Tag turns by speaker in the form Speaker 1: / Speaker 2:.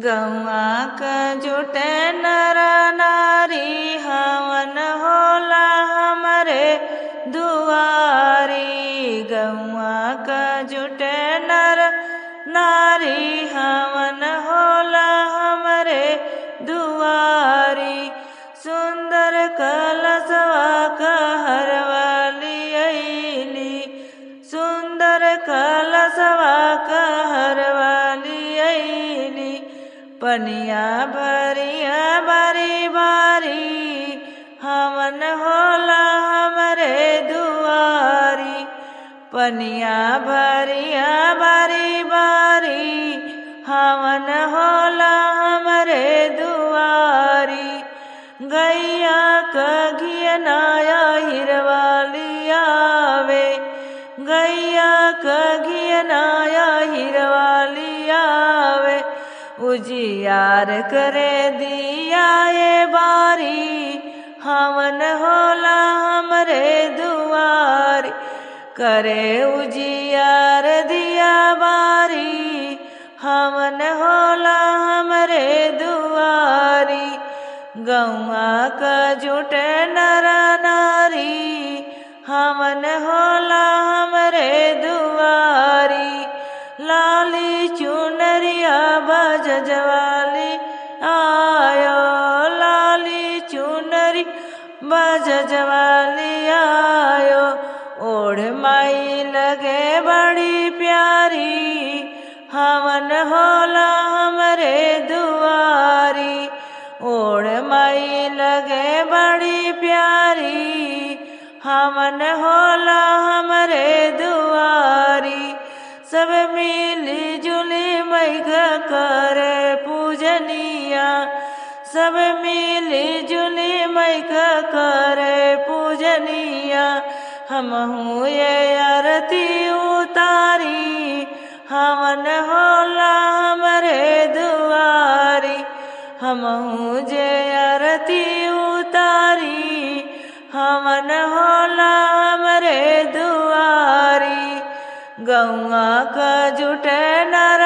Speaker 1: गौआ क जुटे नर नारी हवन होला हमरे दुआरी। गौआ क जुटे नर नारी हवन होला हमरे दुआरी। सुंदर कलशवा कहरवाली अइली, सुंदर कलशवा कहरवाली अइली। पनिया भरिया बारी बारी हवन होला हमरे दुआरी। पनिया भरिया बारी बारी हवन होला हमरे दुआरी। गैया क घियनाया हिरवाली आवे, गैया क घियनाया हिरवाली आवे। उजियार करे दिया ये बारी हवन होला हमरे दुआरी। करे उजियार दिया बारी हवन होला हमरे दुआरी। गौआ क जुटे नर नारी हवन होला हमरे दुआरी। लाली चुनरिया बजजवाली आयो, लाली चुनरी बजजवाली आयो। ओढ़ माई लगे बड़ी प्यारी हवन होला हमरे दुआरी। ओढ़ माई लगे बड़ी प्यारी हवन होला हमरे दुआरी। सब मिली जुली मैघ करे पूजनिया, सब मिली जुली मैघ करे पूजनिया। हमहू ये आरती उतारी हवन होला हमरे दुआरी। हमहू जे आरती उतारी हवन होला हमरे दुआरी। गौआ क जुटे नर